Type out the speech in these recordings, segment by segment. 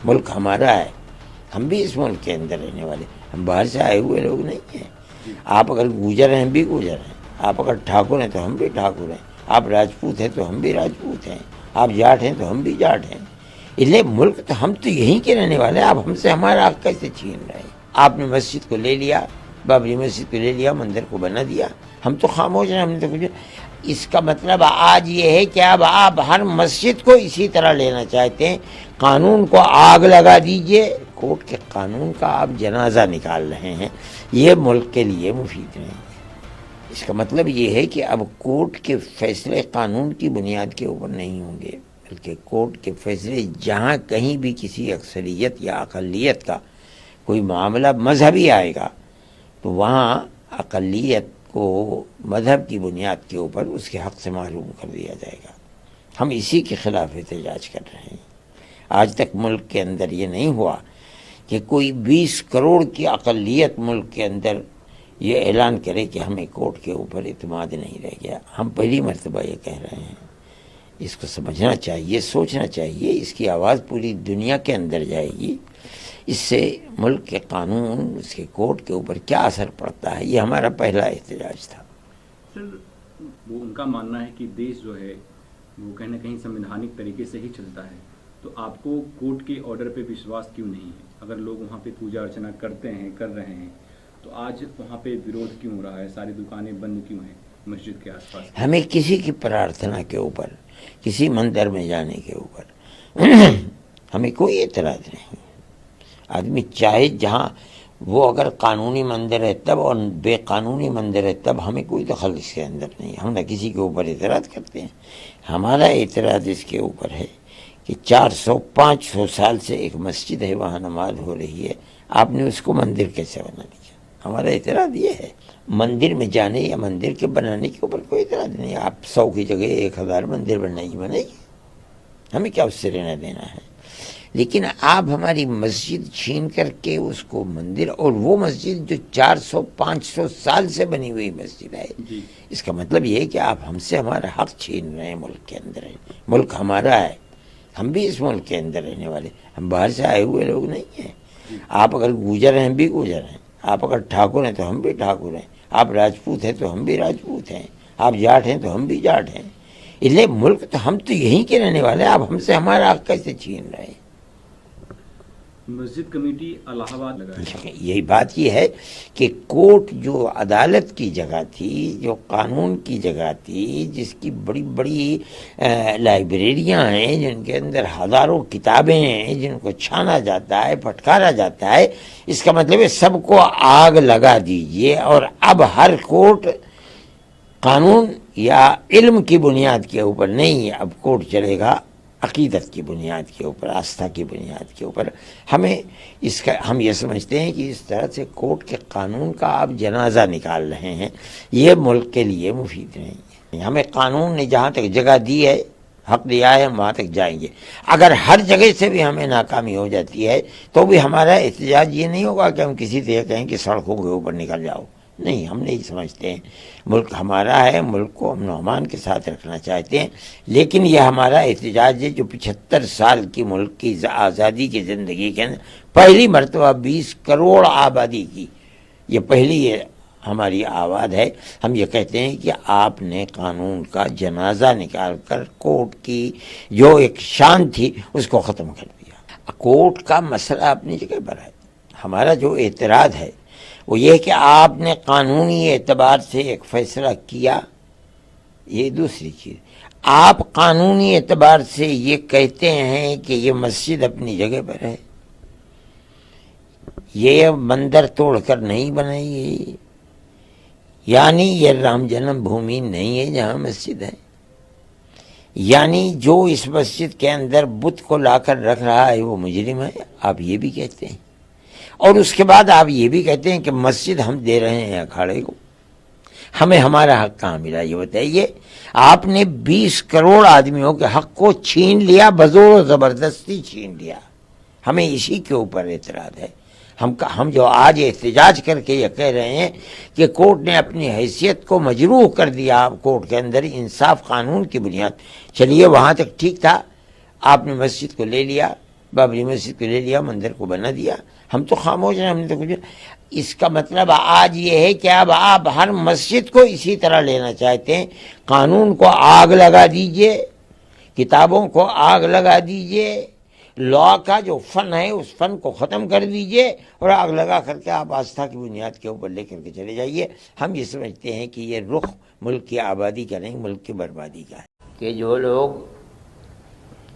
ملک ہمارا ہے، ہم بھی اس ملک کے اندر رہنے والے، ہم باہر سے آئے ہوئے لوگ نہیں ہیں۔ آپ اگر گوجر ہیں ہم بھی گوجر ہیں، آپ اگر ٹھاکر ہیں تو ہم بھی ٹھاکر ہیں، آپ راجپوت ہیں تو ہم بھی راجپوت ہیں، آپ جاٹ ہیں تو ہم بھی جاٹ ہیں۔ اس لیے ملک تو ہم تو یہیں کے رہنے والے ہیں، آپ ہم سے ہمارا حق کیسے چھین رہے ہیں؟ آپ نے مسجد کو لے لیا، بابری مسجد کو لے لیا، مندر کو بنا دیا، ہم تو خاموش ہیں، ہم نے تو کچھ۔ اس کا مطلب آج یہ ہے کہ اب آپ ہر مسجد کو اسی طرح لینا چاہتے ہیں، قانون کو آگ لگا دیجئے، کورٹ کے قانون کا آپ جنازہ نکال رہے ہیں، یہ ملک کے لیے مفید نہیں ہے۔ اس کا مطلب یہ ہے کہ اب کورٹ کے فیصلے قانون کی بنیاد کے اوپر نہیں ہوں گے، بلکہ کورٹ کے فیصلے جہاں کہیں بھی کسی اکثریت یا اقلیت کا کوئی معاملہ مذہبی آئے گا تو وہاں اقلیت کو مذہب کی بنیاد کے اوپر اس کے حق سے محروم کر دیا جائے گا۔ ہم اسی کے خلاف احتجاج کر رہے ہیں۔ آج تک ملک کے اندر یہ نہیں ہوا کہ کوئی 20 کروڑ کی اقلیت ملک کے اندر یہ اعلان کرے کہ ہمیں کورٹ کے اوپر اعتماد نہیں رہ گیا۔ ہم پہلی مرتبہ یہ کہہ رہے ہیں۔ اس کو سمجھنا چاہیے، سوچنا چاہیے، اس کی آواز پوری دنیا کے اندر جائے گی۔ اس سے ملک کے قانون، اس کے کورٹ کے اوپر کیا اثر پڑتا ہے، یہ ہمارا پہلا احتجاج تھا۔ سر، وہ ان کا ماننا ہے کہ دیش جو ہے وہ کہیں نہ کہیں سمویدھانک طریقے سے ہی چلتا ہے، تو آپ کو کورٹ کے آرڈر پہ وشواس کیوں نہیں ہے؟ اگر لوگ وہاں پہ پوجا ارچنا کرتے ہیں، کر رہے ہیں، تو آج وہاں پہ ویرودھ کیوں ہو رہا ہے؟ ساری دکانیں بند کیوں ہیں مسجد کے آس پاس؟ ہمیں کسی کی پرارتھنا کے اوپر، کسی مندر میں جانے کے اوپر ہمیں کوئی اعتراض نہیں۔ آدمی چاہے جہاں، وہ اگر قانونی مندر ہے تب اور بے قانونی مندر ہے تب، ہمیں کوئی دخل اس کے اندر نہیں۔ ہم نہ کسی کے اوپر اعتراض کرتے ہیں۔ ہمارا اعتراض اس کے اوپر ہے کہ 400-500 سال سے ایک مسجد ہے، وہاں نماز ہو رہی ہے، آپ نے اس کو مندر کیسے بنا دیا؟ ہمارا اعتراض یہ ہے۔ مندر میں جانے یا مندر کے بنانے کے اوپر کوئی اعتراض نہیں۔ آپ 100 کی جگہ 1000 مندر بنائے گی، ہمیں کیا اس سے لینا دینا ہے؟ لیکن آپ ہماری مسجد چھین کر کے اس کو مندر، اور وہ مسجد جو 400-500 سال سے بنی ہوئی مسجد ہے، اس کا مطلب یہ ہے کہ آپ ہم سے ہمارا حق چھین رہے ہیں۔ ملک کے اندر ہے، ملک ہمارا ہے، ہم بھی اس ملک کے اندر رہنے والے، ہم باہر سے آئے ہوئے لوگ نہیں ہیں۔ آپ اگر گوجر ہیں ہم بھی گوجر ہیں، آپ اگر ٹھاکر ہیں تو ہم بھی ٹھاکر ہیں، آپ راجپوت ہیں تو ہم بھی راجپوت ہیں، آپ جاٹ ہیں تو ہم بھی جاٹ ہیں۔ اس لیے ملک تو ہم تو یہیں کے رہنے والے ہیں، آپ ہم سے ہمارا حق کیسے چھین رہے ہیں؟ مسجد کمیٹی الہ آباد لگا ہے۔ یہی بات یہ ہے کہ کورٹ جو عدالت کی جگہ تھی، جو قانون کی جگہ تھی، جس کی بڑی بڑی لائبریریاں ہیں، جن کے اندر ہزاروں کتابیں ہیں، جن کو چھانا جاتا ہے، پھٹکارا جاتا ہے، اس کا مطلب ہے سب کو آگ لگا دیجئے، اور اب ہر کورٹ قانون یا علم کی بنیاد کے اوپر نہیں، اب کورٹ چلے گا عقیدت کی بنیاد کے اوپر، آستھا کی بنیاد کے اوپر۔ ہمیں اس کا، ہم یہ سمجھتے ہیں کہ اس طرح سے کورٹ کے قانون کا آپ جنازہ نکال رہے ہیں، یہ ملک کے لیے مفید نہیں ہے۔ ہمیں قانون نے جہاں تک جگہ دی ہے، حق دیا ہے، ہم وہاں تک جائیں گے۔ اگر ہر جگہ سے بھی ہمیں ناکامی ہو جاتی ہے تو بھی ہمارا احتجاج یہ نہیں ہوگا کہ ہم کسی سے یہ کہیں کہ سڑکوں کے اوپر نکل جاؤ، نہیں، ہم نہیں سمجھتے ہیں۔ ملک ہمارا ہے، ملک کو امن و امان کے ساتھ رکھنا چاہتے ہیں، لیکن یہ ہمارا احتجاج ہے جو 75 سال کی ملک کی آزادی کی زندگی کے اندر پہلی مرتبہ 20 کروڑ آبادی کی یہ پہلی ہماری آواز ہے۔ ہم یہ کہتے ہیں کہ آپ نے قانون کا جنازہ نکال کر کورٹ کی جو ایک شان تھی اس کو ختم کر دیا۔ کورٹ کا مسئلہ اپنی جگہ پر ہے، ہمارا جو اعتراض ہے وہ یہ کہ آپ نے قانونی اعتبار سے ایک فیصلہ کیا، یہ دوسری چیز۔ آپ قانونی اعتبار سے یہ کہتے ہیں کہ یہ مسجد اپنی جگہ پر ہے، یہ مندر توڑ کر نہیں بنائی گئی، یعنی یہ رام جنم بھومی نہیں ہے جہاں مسجد ہے، یعنی جو اس مسجد کے اندر بت کو لا کر رکھ رہا ہے وہ مجرم ہے، آپ یہ بھی کہتے ہیں۔ اور اس کے بعد آپ یہ بھی کہتے ہیں کہ مسجد ہم دے رہے ہیں اکھاڑے کو، ہمیں ہمارا حق کہاں ملا یہ بتائیے؟ آپ نے 20 کروڑ آدمیوں کے حق کو چھین لیا، بزور و زبردستی چھین لیا۔ ہمیں اسی کے اوپر اعتراض ہے۔ ہم جو آج احتجاج کر کے یہ کہہ رہے ہیں کہ کورٹ نے اپنی حیثیت کو مجروح کر دیا، کورٹ کے اندر انصاف قانون کی بنیاد، چلیے وہاں تک ٹھیک تھا، آپ نے مسجد کو لے لیا، بابری مسجد کو لے لیا، مندر کو بنا دیا، ہم تو خاموش ہیں، ہم نے تو کچھ. اس کا مطلب آج یہ ہے کہ اب آپ ہر مسجد کو اسی طرح لینا چاہتے ہیں. قانون کو آگ لگا دیجئے، کتابوں کو آگ لگا دیجئے، لا کا جو فن ہے اس فن کو ختم کر دیجئے، اور آگ لگا کر کے آپ آستھا کی بنیاد کے اوپر لے کر کے چلے جائیے. ہم یہ سمجھتے ہیں کہ یہ رخ ملک کی آبادی کا نہیں، ملک کی بربادی کا ہے. کہ جو لوگ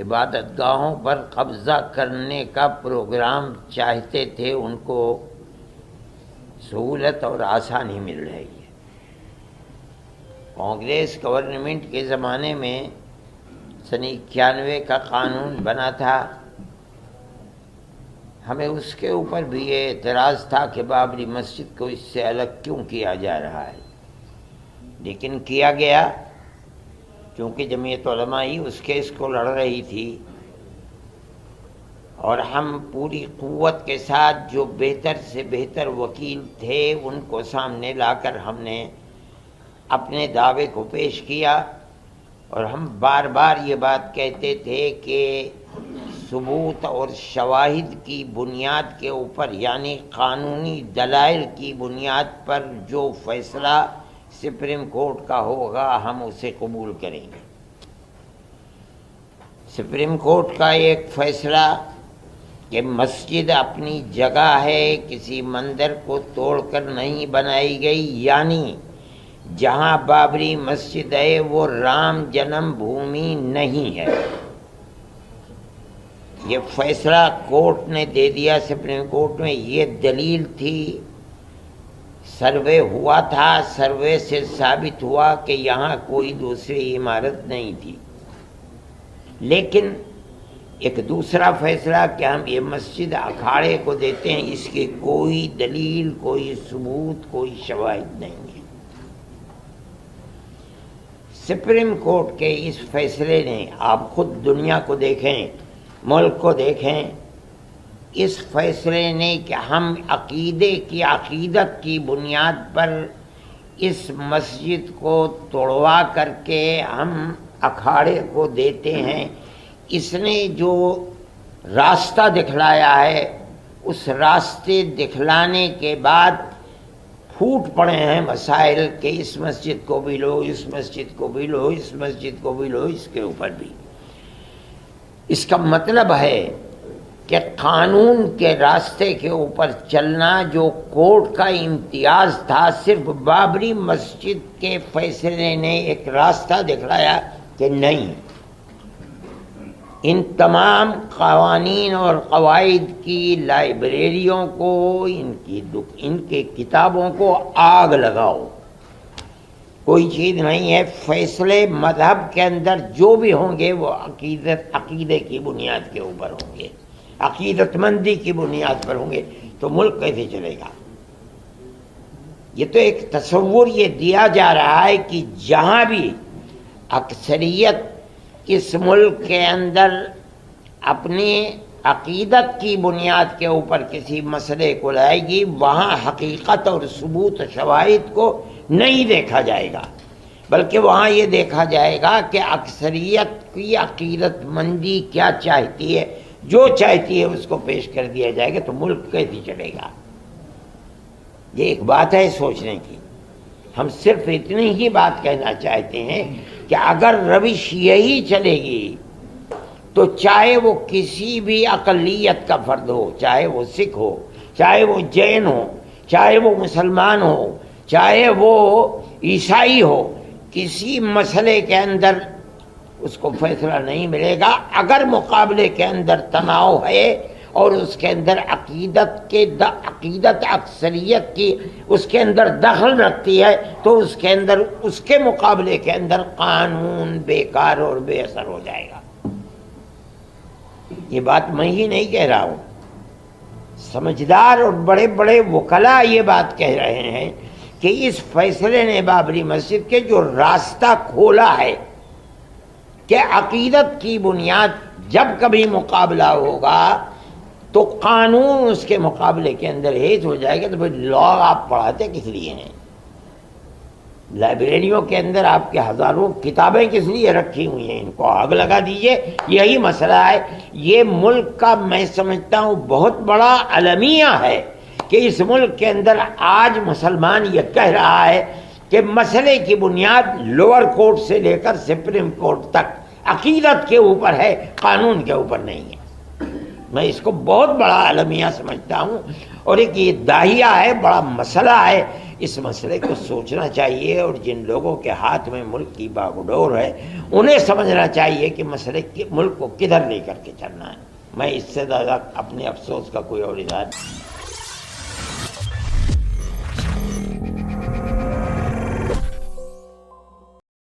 عبادت گاہوں پر قبضہ کرنے کا پروگرام چاہتے تھے ان کو سہولت اور آسانی مل رہی ہے. کانگریس گورنمنٹ کے زمانے میں سن 91 کا قانون بنا تھا، ہمیں اس کے اوپر بھی یہ اعتراض تھا کہ بابری مسجد کو اس سے الگ کیوں کیا جا رہا ہے، لیکن کیا گیا کیونکہ جمعیت علماء ہی اس کیس کو لڑ رہی تھی، اور ہم پوری قوت کے ساتھ جو بہتر سے بہتر وکیل تھے ان کو سامنے لا کر ہم نے اپنے دعوے کو پیش کیا. اور ہم بار بار یہ بات کہتے تھے کہ ثبوت اور شواہد کی بنیاد کے اوپر، یعنی قانونی دلائل کی بنیاد پر جو فیصلہ سپریم کورٹ کا ہوگا ہم اسے قبول کریں گے. سپریم کورٹ کا ایک فیصلہ کہ مسجد اپنی جگہ ہے، کسی مندر کو توڑ کر نہیں بنائی گئی، یعنی جہاں بابری مسجد ہے وہ رام جنم بھومی نہیں ہے. یہ فیصلہ کورٹ نے دے دیا سپریم کورٹ میں. یہ دلیل تھی، سروے ہوا تھا، سروے سے ثابت ہوا کہ یہاں کوئی دوسری عمارت نہیں تھی. لیکن ایک دوسرا فیصلہ کہ ہم یہ مسجد اکھاڑے کو دیتے ہیں، اس کی کوئی دلیل، کوئی ثبوت، کوئی شواہد نہیں ہے. سپریم کورٹ کے اس فیصلے نے، آپ خود دنیا کو دیکھیں، ملک کو دیکھیں، اس فیصلے نے کہ ہم عقیدت کی بنیاد پر اس مسجد کو توڑوا کر کے ہم اکھاڑے کو دیتے ہیں، اس نے جو راستہ دکھلایا ہے، اس راستے دکھلانے کے بعد پھوٹ پڑے ہیں مسائل کہ اس مسجد کو بھی لو، اس مسجد کو بھی لو، اس مسجد کو بھی لو، اس کے اوپر بھی. اس کا مطلب ہے کہ قانون کے راستے کے اوپر چلنا جو کورٹ کا امتیاز تھا، صرف بابری مسجد کے فیصلے نے ایک راستہ دکھلایا کہ نہیں، ان تمام قوانین اور قواعد کی لائبریریوں کو، ان کے کتابوں کو آگ لگاؤ. کوئی چیز نہیں ہے. فیصلے مذہب کے اندر جو بھی ہوں گے وہ عقیدے کی بنیاد کے اوپر ہوں گے، عقیدت مندی کی بنیاد پر ہوں گے. تو ملک کیسے چلے گا؟ یہ تو ایک تصور یہ دیا جا رہا ہے کہ جہاں بھی اکثریت اس ملک کے اندر اپنی عقیدت کی بنیاد کے اوپر کسی مسئلے کو لائے گی، وہاں حقیقت اور ثبوت شواہد کو نہیں دیکھا جائے گا، بلکہ وہاں یہ دیکھا جائے گا کہ اکثریت کی عقیدت مندی کیا چاہتی ہے، جو چاہتی ہے اس کو پیش کر دیا جائے گا. تو ملک کیسے چلے گا؟ یہ ایک بات ہے سوچنے کی. ہم صرف اتنی ہی بات کہنا چاہتے ہیں کہ اگر روش یہی چلے گی تو چاہے وہ کسی بھی اقلیت کا فرد ہو، چاہے وہ سکھ ہو، چاہے وہ جین ہو، چاہے وہ مسلمان ہو، چاہے وہ عیسائی ہو، کسی مسئلے کے اندر اس کو فیصلہ نہیں ملے گا. اگر مقابلے کے اندر تناؤ ہے اور اس کے اندر عقیدت اکثریت کی اس کے اندر دخل رکھتی ہے تو اس کے اندر، اس کے مقابلے کے اندر قانون بیکار اور بے اثر ہو جائے گا. یہ بات میں ہی نہیں کہہ رہا ہوں، سمجھدار اور بڑے بڑے وکلاء یہ بات کہہ رہے ہیں کہ اس فیصلے نے بابری مسجد کے جو راستہ کھولا ہے کہ عقیدت کی بنیاد جب کبھی مقابلہ ہوگا تو قانون اس کے مقابلے کے اندر ہیج ہو جائے گا. تو پھر لا آپ پڑھاتے کس لیے ہیں؟ لائبریریوں کے اندر آپ کے ہزاروں کتابیں کس لیے رکھی ہوئی ہیں؟ ان کو آگ لگا دیجئے، یہی مسئلہ ہے۔ یہ ملک کا میں سمجھتا ہوں بہت بڑا المیہ ہے کہ اس ملک کے اندر آج مسلمان یہ کہہ رہا ہے کہ مسئلے کی بنیاد لوور کورٹ سے لے کر سپریم کورٹ تک عقیدت کے اوپر ہے، قانون کے اوپر نہیں ہے۔ میں اس کو بہت بڑا المیہ سمجھتا ہوں، اور ایک یہ داہیہ ہے، بڑا مسئلہ ہے۔ اس مسئلے کو سوچنا چاہیے، اور جن لوگوں کے ہاتھ میں ملک کی باگڈور ہے انہیں سمجھنا چاہیے کہ مسئلے ملک کو کدھر لے کر کے چلنا ہے۔ میں اس سے زیادہ اپنے افسوس کا کوئی اور اظہار نہیں۔